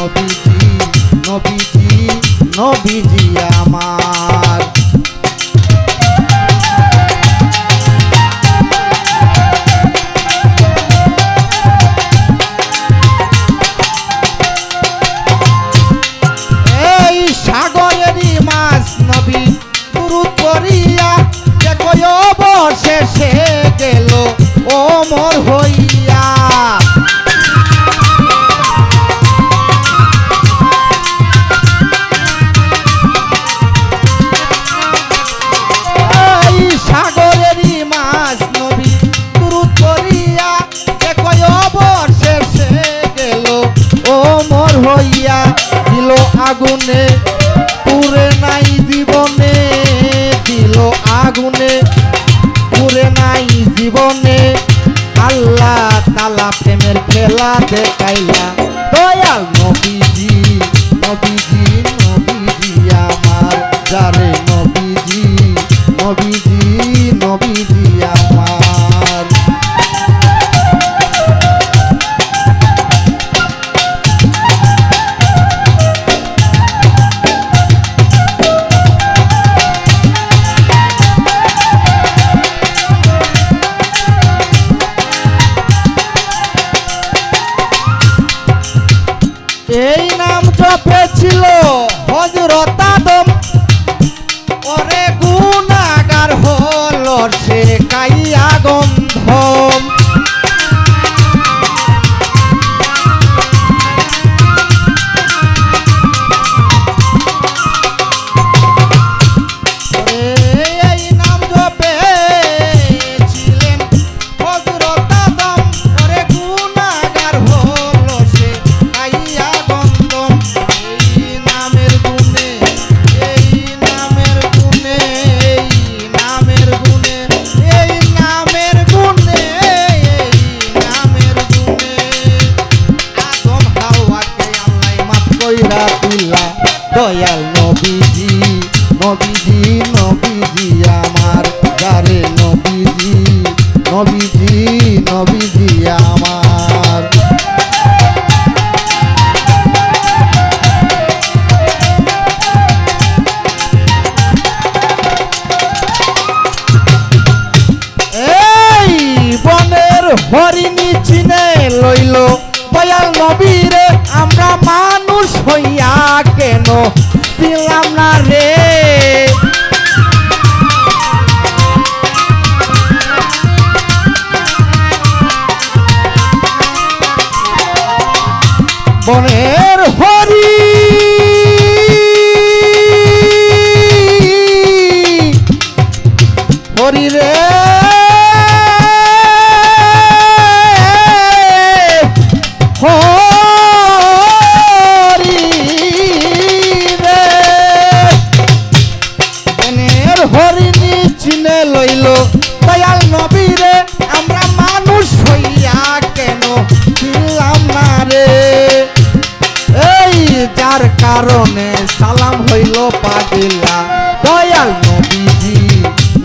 নবীজি নবীজি নবীজি আমার। এই সাগরেরই মাছ নবী দুরূদ পড়িয়া দেখো অবশেষে গেল ওমর হইয়া। সাগরেরই মাছ নবী দুরূদ পড়িয়া দেখো অবশেষে গেল ওমর হইয়া। দিল আগুনে পুরে নাই জীবনে, দিল আগুনে পুরে নাই জীবনে। আল্লাহ তাআলা প্রেমের খেলা দেখাইলা দয়াল নবীজি নবীজি নবীজি আমার। যারে নবীজি নবীজি নবীজি আমার। এই নাম জপেছিল হযরত আদম, ওরে গুনাহগার হলো সে কাইয়া গন্ধম। এই নাম জপেছিলেন হযরত আদম, ওরে গুনাহগার হলো সে কাইয়া গন্ধম। এই নামের গুণে এই নামের গুণে এই নামের গুণে এই নামের গুণে এই নামের গুণে আদম হাওয়াকে আল্লাহ মাফ কইরা দিলা দয়াল নবীজি নবীজি নবীজি আমার। যারে নবীজি নবীজি নবীজি আমার। এই বনের হরিণী চিনে লইল দয়াল নবীরে, আমরা মানুষ হইয়া কেন ছিলাম না রে। বনের হরি হরি রে হরি রে বনের হরিণী চিনে লইল দয়াল নবীরে, আমরা মানুষ হইয়া কেন ছিলাম না রে। এই যার কারণে সালাম হইল পাগিলা দয়াল নবীজি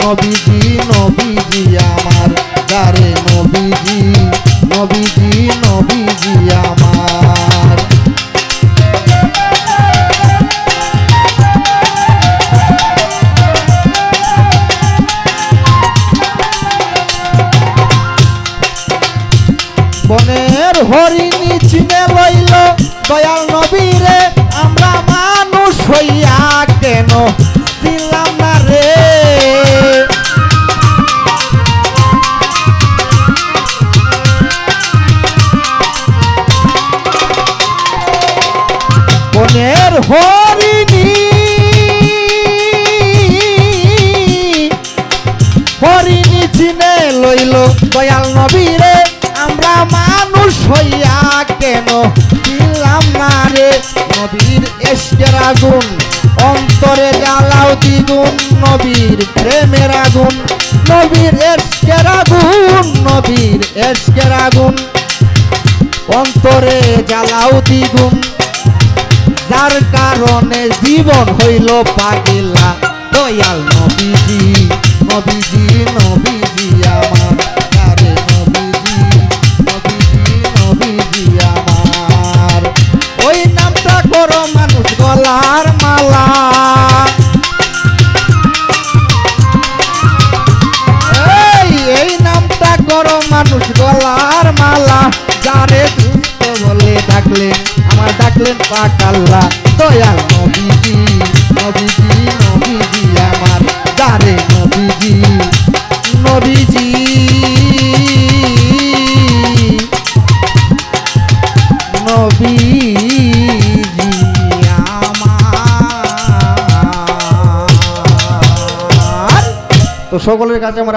নবীজি নবীজি আমার। যারে নবীজি নবীজি নবীজি আমার। বনের হরিণী চিনে লইল দয়াল নবীরে, আমরা মানুষ হইয়া কেন ছিলাম না রে। বনের হরিণী হরিণী চিনে লইল দয়াল নবীরে, আমরা মানুষ হইয়া কেন ছিলাম না রে। নবীর ইশকের আগুন অন্তরে জ্বালাও দ্বিগুণ, নবীর প্রেমের আগুন নবীর ইশকের আগুন নবীর ইশকের আগুন অন্তরে জ্বালাও দ্বিগুণ। যার কারণে জীবন হইল পাগিলা দয়াল নবীজি নবীজি নবীজি আমার। যারে নবীজি নবীজি নবীজি আমার। ওই নাম মানুষ গলার মালা যারে দুস্থ বলে ডাকলেন আমার ডাকলেন পাক আল্লাহ দয়াল নবীজি নবীজি নবীজি আমার যারে নবীজি নবীজি নবীজি আমার। তো সকলের কাছে আমার